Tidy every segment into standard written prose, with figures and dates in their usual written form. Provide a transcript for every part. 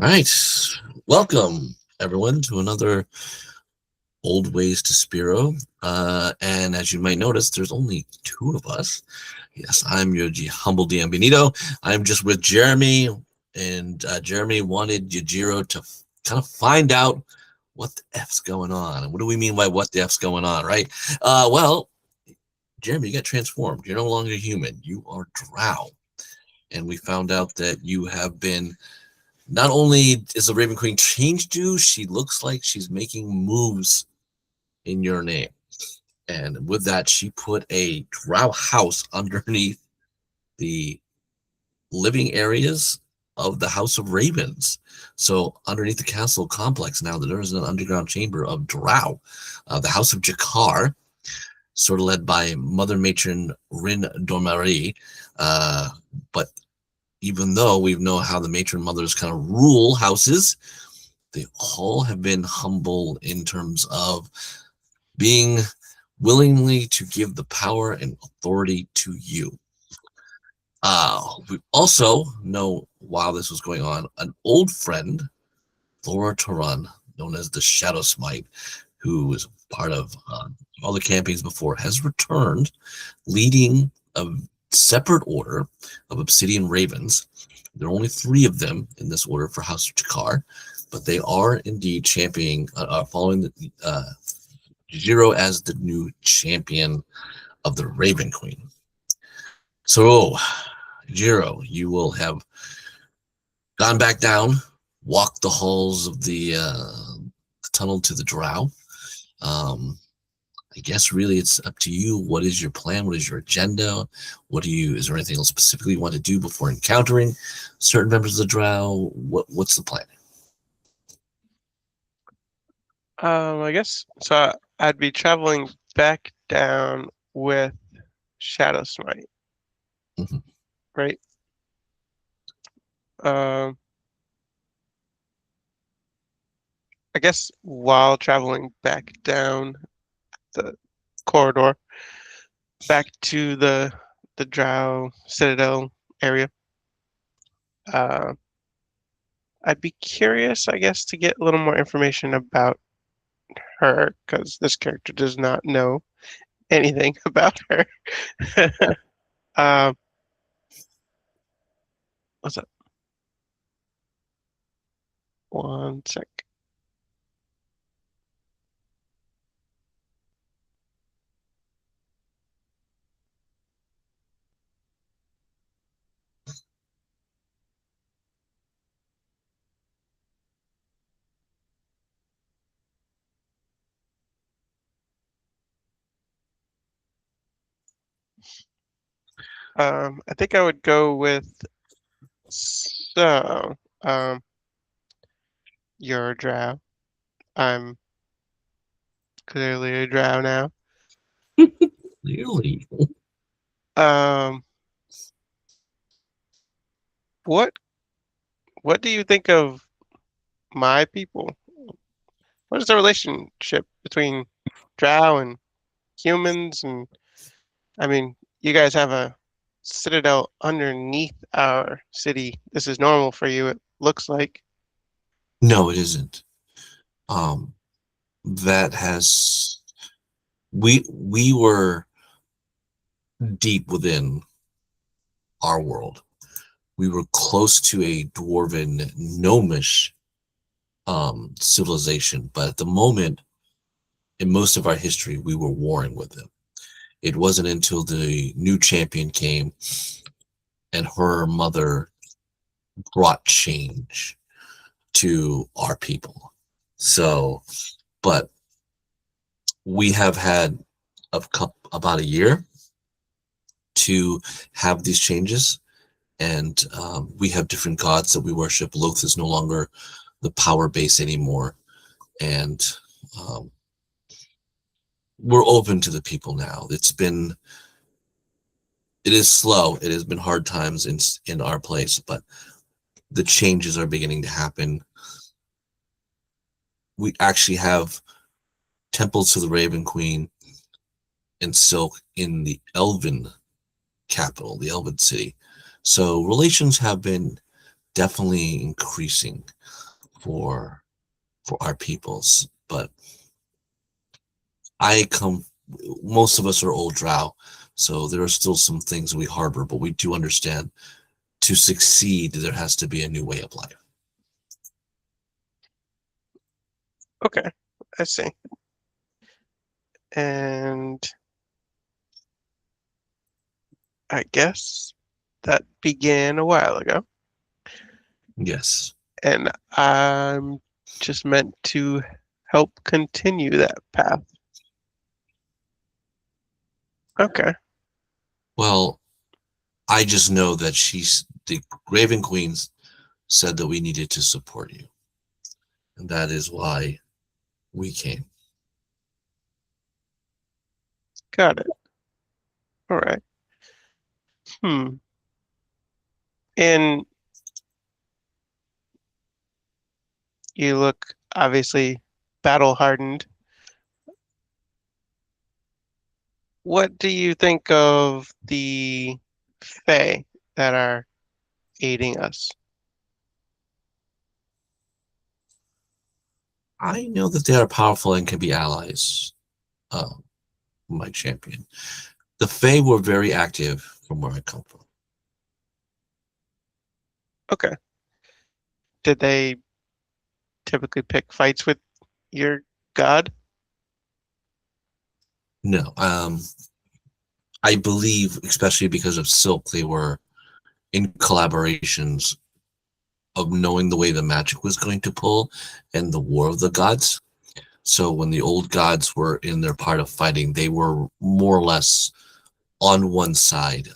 right. Welcome, everyone, to another Old Ways to Spero. And as you might notice, there's only two of us. Yes, I'm your humble DM Benito. I'm just with Jeremy, and Jeremy wanted Yajiro to kind of find out what the F's going on. And what do we mean by what the F's going on, right? Well, Jeremy, you got transformed. You're no longer human. You are drow. And we found out that you have been. Not only is the Raven Queen changed you, she looks like she's making moves in your name. And with that, she put a drow house underneath the living areas of the House of Ravens. So underneath the castle complex now, there is an underground chamber of drow. The House of Jakar, sort of led by Mother Matron Rin Dormarie. But even though we know how the matron mothers kind of rule houses, they all have been humble in terms of being willingly to give the power and authority to you. We also know, while this was going on, an old friend, Laura Turan, known as the Shadow Smite, who was part of all the campaigns before, has returned, leading a separate order of Obsidian Ravens. There are only 3 of them in this order for House of Jakar, but they are indeed championing, following the Yajiro as the new champion of the Raven Queen. So, Yajiro, you will have gone back down, walked the halls of the tunnel to the drow. I guess really it's up to you. What is your plan? What is your agenda? Is there anything else specifically you want to do before encountering certain members of the drow? What's the plan? I guess so. I'd be traveling back down with Shadow Smite, right? I guess while traveling back down the corridor back to the drow citadel area, I'd be curious, I guess, to get a little more information about her, because this character does not know anything about her. What's up? One sec. I think I would go with you're a drow. I'm clearly a drow now. Clearly. What do you think of my people? What is the relationship between drow and humans? And I mean, you guys have a citadel underneath our city. This is normal for you, it looks like. No, it isn't. That has we were deep within our world. We were close to a dwarven gnomish civilization, but at the moment, in most of our history, we were warring with them. It wasn't until the new champion came and her mother brought change to our people. So, but we have had about a year to have these changes, and we have different gods that we worship. Loth is no longer the power base anymore, and we're open to the people now. It is slow. It has been hard times in our place, but the changes are beginning to happen. We actually have temples to the Raven Queen and Silk in the Elven capital, the Elven city. So relations have been definitely increasing for our peoples. But I come, most of us are old drow, so there are still some things we harbor, but we do understand to succeed, there has to be a new way of life. Okay, I see. And I guess that began a while ago, Yes. and I'm just meant to help continue that path. Okay, Well, I just know that the Raven Queens said that we needed to support you. And that is why we came. got it. All right. Hmm. And you look obviously battle hardened. What do you think of the Fae that are aiding us? I know that they are powerful and can be allies. Uh, my champion. The Fae were very active from where I come from. Okay. Did they typically pick fights with your god? No, I believe, especially because of Silk, they were in collaborations of knowing the way the magic was going to pull and the War of the Gods. So when the old gods were in their part of fighting, they were more or less on one side,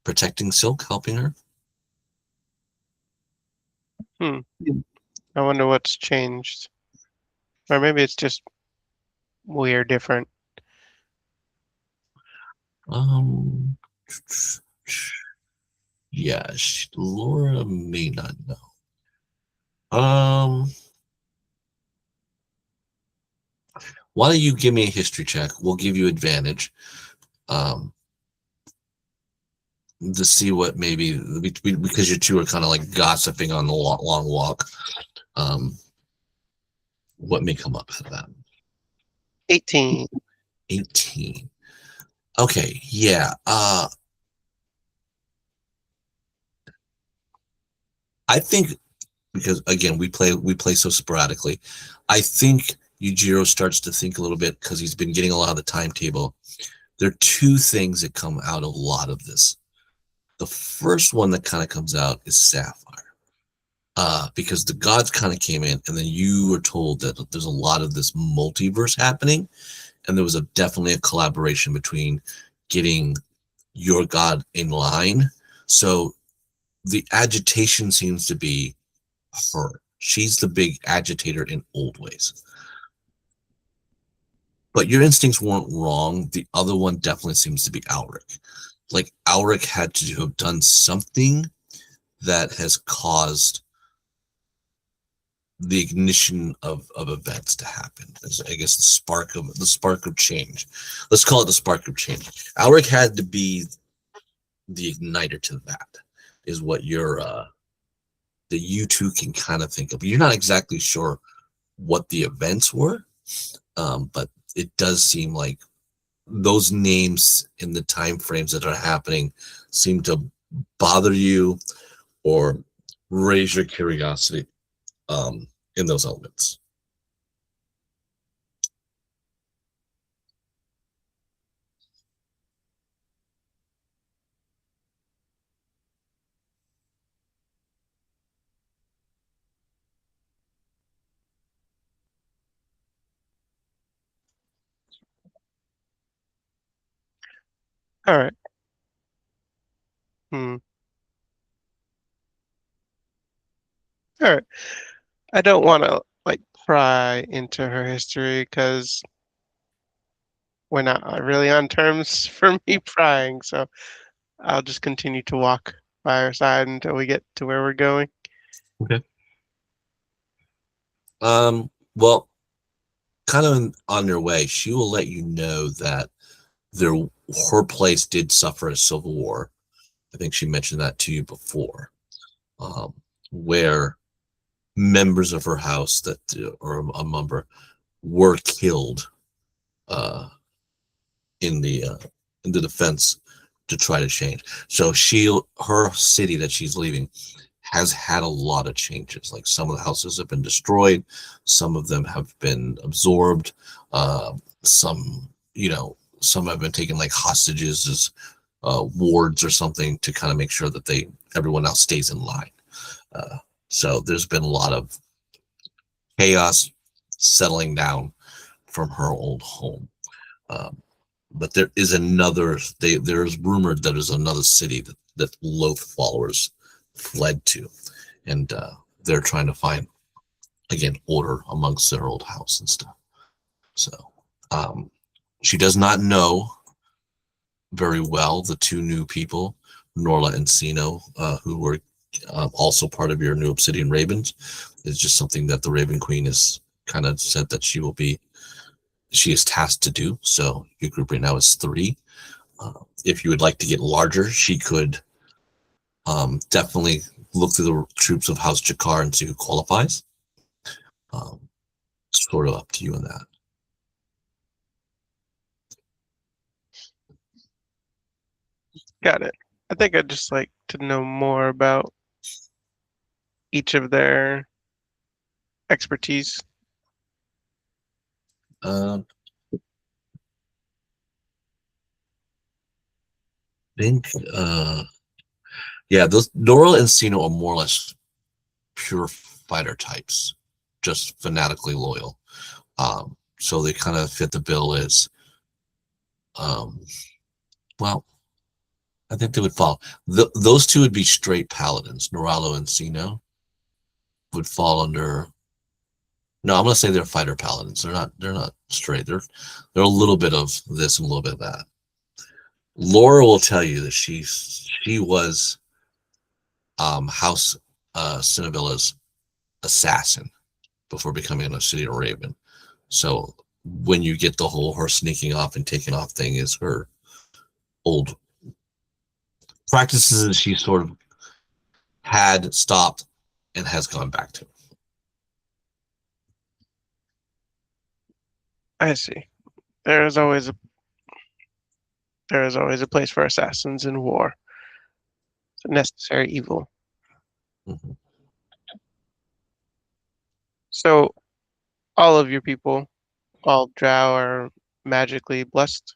protecting Silk, helping her. Hmm. I wonder what's changed. Or maybe it's just we are different. Um, yeah, Laura may not know. Why don't you give me a history check? We'll give you advantage. Um, to see what maybe because you two are kind of like gossiping on the long walk. Um, what may come up out of that? 18. 18. Okay, yeah. I think because again we play so sporadically. I think Yajiro starts to think a little bit because he's been getting a lot of the timetable. There are two things that come out of a lot of this. The first one that kind of comes out is Sapphire. Because the gods kind of came in, and then you were told that there's a lot of this multiverse happening, and there was definitely a collaboration between getting your god in line. So the agitation seems to be her. She's the big agitator in old ways. But your instincts weren't wrong. The other one definitely seems to be Alric. Like Alric had to have done something that has caused the ignition of events to happen. I guess the spark of change. Let's call it the spark of change. Alric had to be the igniter to that. Is what that you two can kind of think of. You're not exactly sure what the events were, but it does seem like those names in the time frames that are happening seem to bother you or raise your curiosity in those elements. All right. Hmm. All right. I don't want to like pry into her history because we're not really on terms for me prying. So I'll just continue to walk by her side until we get to where we're going. Okay. Well, kind of on their way, she will let you know that their her place did suffer a civil war. I think she mentioned that to you before. um, where members of her house that or a member were killed uh, in the defense to try to change. So her city that she's leaving has had a lot of changes. Like some of the houses have been destroyed, some of them have been absorbed, some some have been taken like hostages as wards or something to kind of make sure that everyone else stays in line. Uh, so there's been a lot of chaos settling down from her old home. Um, but there is there's rumored that there's another city that Loth followers fled to, and they're trying to find again order amongst their old house and stuff. So um, she does not know very well the two new people, Norla and Sino, who were also part of your new Obsidian Ravens. It's just something that the Raven Queen has kind of said that she is tasked to do. So your group right now is 3. If you would like to get larger, she could definitely look through the troops of House Jakar and see who qualifies. Um, sort of up to you on that. Got it. I think I'd just like to know more about each of their expertise. Uh, I think, yeah, those Nora and Sino are more or less pure fighter types, just fanatically loyal. So they kind of fit the bill as, um, well, I think they would fall. Those two would be straight paladins. Noralo and Sino would fall under. No, I'm gonna say they're fighter paladins. They're not straight. They're a little bit of this and a little bit of that. Laura will tell you that she was House Cinevilla's assassin before becoming an Obsidian Raven. So when you get the whole her sneaking off and taking off thing is her old practices that she sort of had stopped and has gone back to. I see. There is always a there is always a place for assassins in war. It's a necessary evil. Mm-hmm. So all of your people, all drow are magically blessed.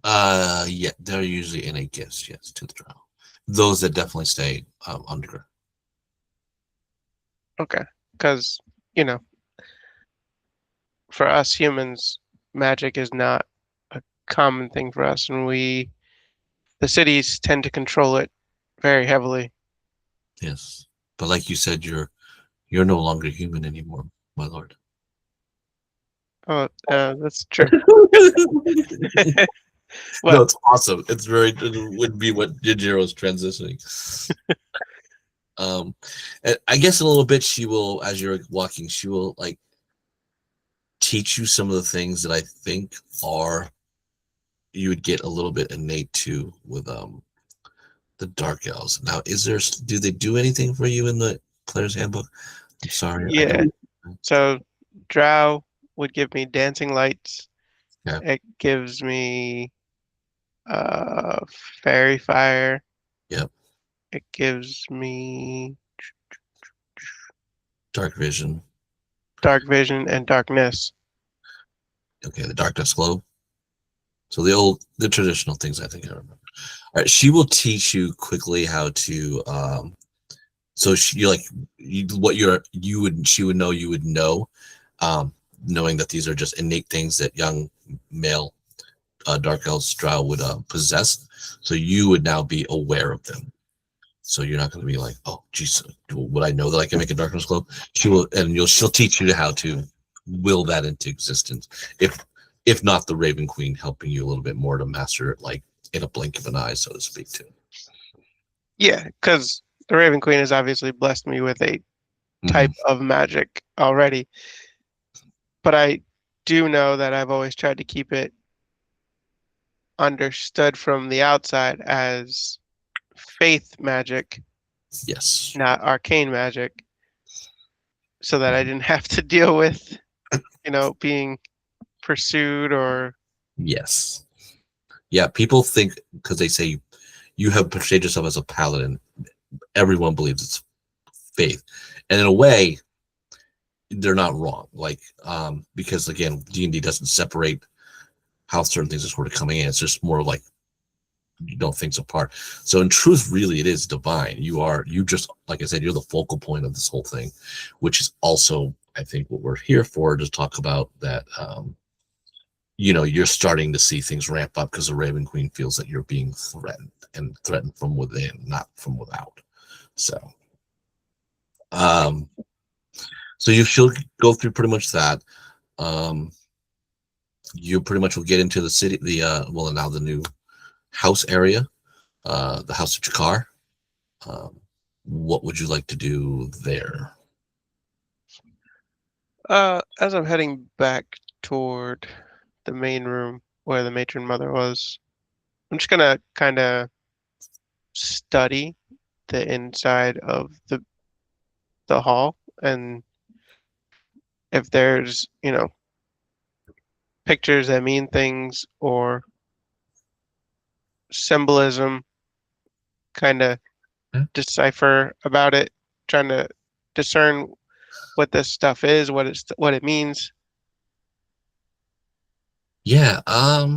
Yeah, they're usually innate gifts, yes, to the drow. Those that definitely stay underground. Okay. Because, you know, for us humans, magic is not a common thing for us, and the cities tend to control it very heavily. Yes, but like you said, you're no longer human anymore, my lord. Oh, that's true. No, Well, it's awesome. It would be what Yajiro's transitioning. Um, and I guess in a little bit she will, as you're walking, she will like teach you some of the things that I think are you would get a little bit innate to with the dark elves. Now, do they do anything for you in the player's handbook? I'm sorry, I yeah. don't. So drow would give me dancing lights. Yeah, It gives me uh fairy fire. yeah, It gives me dark vision. dark vision and darkness. Okay, the darkness globe. So the traditional things I think I remember. All right, she will teach you quickly how to. So she like what she would know you would know, um, knowing that these are just innate things that young male dark elves drow would possess. So you would now be aware of them. So you're not going to be like, oh, geez, would I know that I can make a darkness globe? She'll teach you how to will that into existence. If not the Raven Queen helping you a little bit more to master it, like in a blink of an eye, so to speak, too. Yeah, because the Raven Queen has obviously blessed me with a Mm-hmm. type of magic already, but I do know that I've always tried to keep it understood from the outside as faith magic, Yes. not arcane magic, so that I didn't have to deal with, being pursued or Yes. Yeah, people think because they say you have portrayed yourself as a paladin, everyone believes it's faith. And in a way, they're not wrong. Like, because again, D&D doesn't separate how certain things are sort of coming in. It's just more like things apart. So in truth, really, it is divine. You just, like I said, you're the focal point of this whole thing, which is also, I think, what we're here for, to talk about that. You're starting to see things ramp up because the Raven Queen feels that you're being threatened, and threatened from within, not from without. So, um, she'll go through pretty much that. Um, you pretty much will get into the city, now the new house area, the House of Jakar. Um, what would you like to do there? as I'm heading back toward the main room where the matron mother was, I'm just gonna kind of study the inside of the hall, and if there's, pictures that mean things or symbolism, kind of decipher about it, trying to discern what this stuff is, what it means. Yeah, I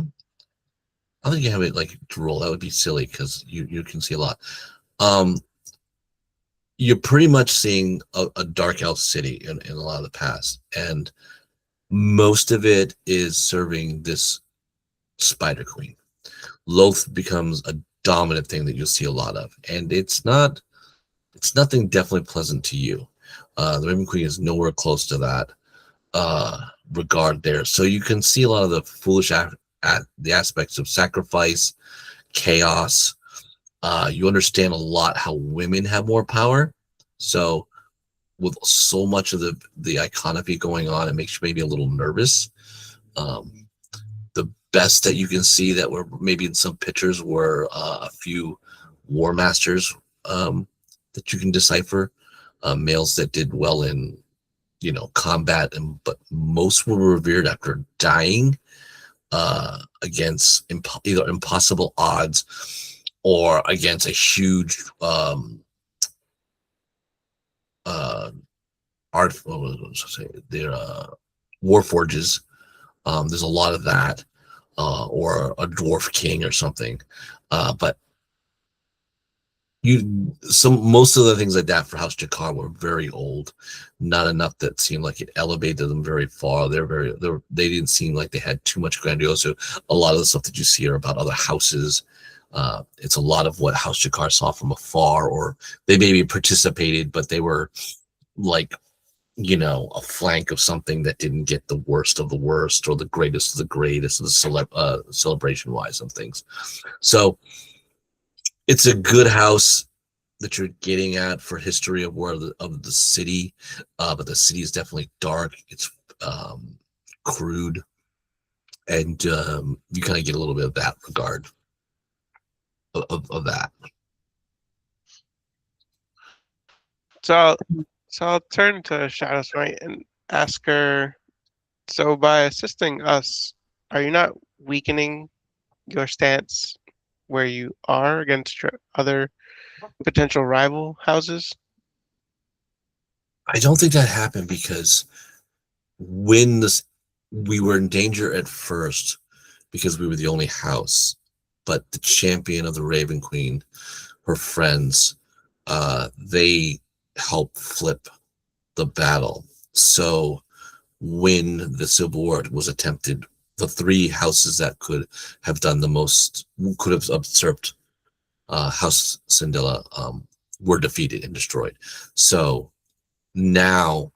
think you have it like to roll. That would be silly because you can see a lot. Um, you're pretty much seeing a dark elf city in a lot of the past, and most of it is serving this Spider Queen. Loath becomes a dominant thing that you'll see a lot of, and it's nothing definitely pleasant to you. The Raven Queen is nowhere close to that regard there. So you can see a lot of the foolish the aspects of sacrifice, chaos. You understand a lot how women have more power. So with so much of the iconography going on, it makes you maybe a little nervous. Um, the best that you can see that were maybe in some pictures were a few war masters that you can decipher, males that did well in combat, but most were revered after dying against either impossible odds or against a huge uh, art. What was I say? Their war forges. There's a lot of that, or a dwarf king or something. But most of the things like that for House Jakar were very old, not enough that seemed like it elevated them very far. They didn't seem like they had too much grandiosity. A lot of the stuff that you see are about other houses. It's a lot of what House Jakar saw from afar, or they maybe participated, but they were like a flank of something that didn't get the worst of the worst or the greatest of the greatest of the celebration wise of things. So it's a good house that you're getting at for history of the city, but the city is definitely dark. It's crude, and you kind of get a little bit of that regard of that. So I'll turn to Shadow Smite and ask her, so by assisting us, are you not weakening your stance where you are against your other potential rival houses? I don't think that happened because when we were in danger at first because we were the only house, but the champion of the Raven Queen, her friends, they helped flip the battle. So when the Civil War was attempted, the three houses that could have done the most, could have usurped House Syndilla, were defeated and destroyed. So now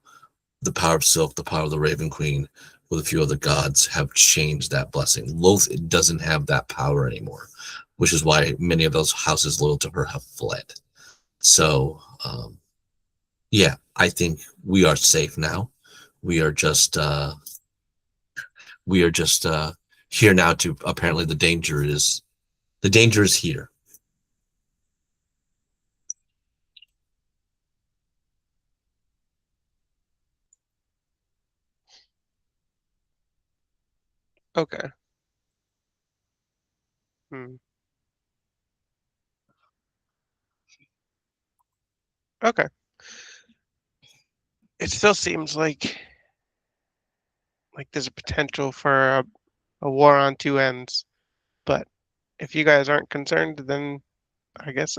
the power of Silk, the power of the Raven Queen, with a few other gods, have changed that blessing. Loth doesn't have that power anymore, which is why many of those houses loyal to her have fled. So, yeah, I think we are safe now. We are just here now to, apparently the danger is here. Okay. Hmm. Okay. It still seems like there's a potential for a war on two ends, but if you guys aren't concerned, then I guess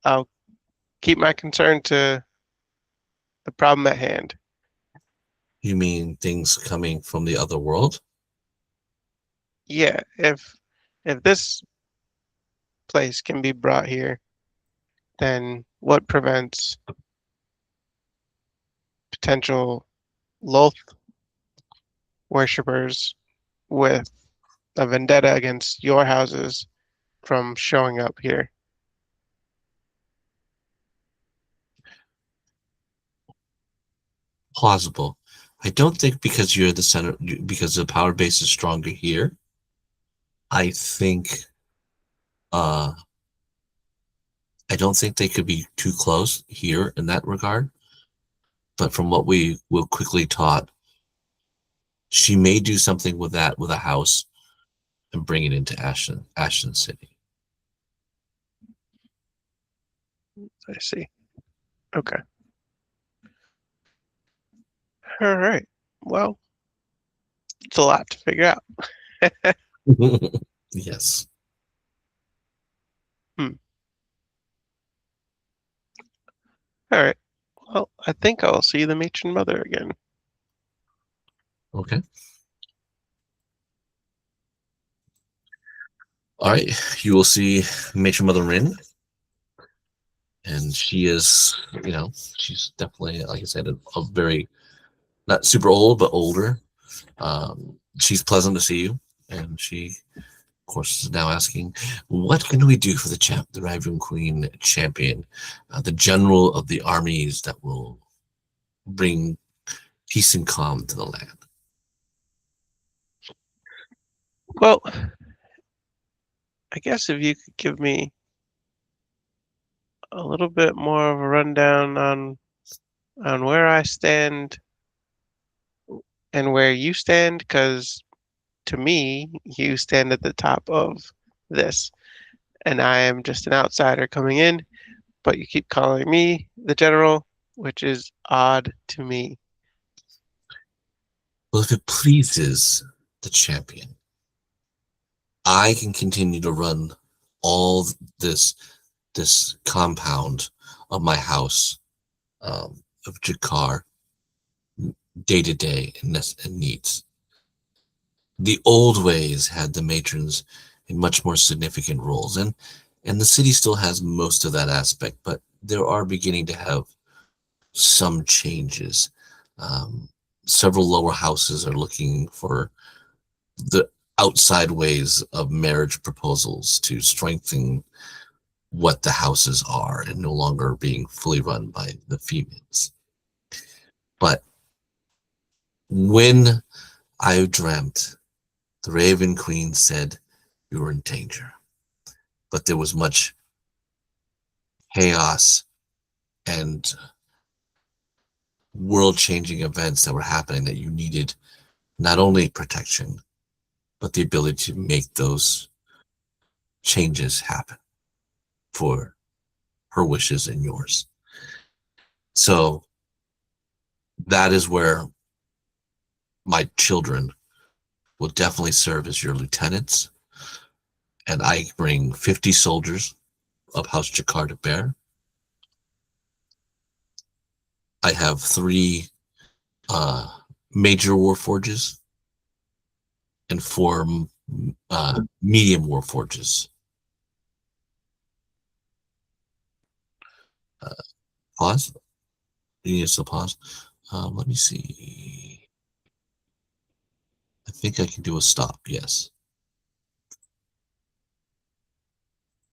I'll keep my concern to the problem at hand. You mean things coming from the other world? Yeah, if this place can be brought here, then what prevents potential Loth worshippers with a vendetta against your houses from showing up here? Plausible. I don't think because you're the center, because the power base is stronger here. I think, uh, I don't think they could be too close here in that regard. But from what we were quickly taught, she may do something with that with a house and bring it into Ashton City. I see. Okay. All right. Well, it's a lot to figure out. Yes. Hmm. All right. Well, I think I'll see the matron mother again. Okay. All right. You will see Matron Mother Rin, and she is, she's definitely, like I said, a very not super old but older. She's pleasant to see you, and she, of course, is now asking, "What can we do for the Raven Queen champion, the general of the armies that will bring peace and calm to the land?" Well, I guess if you could give me a little bit more of a rundown on where I stand and where you stand, because to me, you stand at the top of this, and I am just an outsider coming in, but you keep calling me the general, which is odd to me. Well, if it pleases the champion, I can continue to run all this compound of my house, of Jakar, day to day and needs. The old ways had the matrons in much more significant roles, and the city still has most of that aspect, but there are beginning to have some changes. Um, Several lower houses are looking for the outside ways of marriage proposals to strengthen what the houses are and no longer being fully run by the females. But when I dreamt, the Raven Queen said you were in danger, but there was much chaos and world changing events that were happening that you needed not only protection, but the ability to make those changes happen for her wishes and yours. So that is where my children will definitely serve as your lieutenants. And I bring 50 soldiers of House Jakar to bear. I have three uh, major war forges and four medium war forges. Uh, Pause. You need to pause. Let me see. I think I can do a stop. Yes.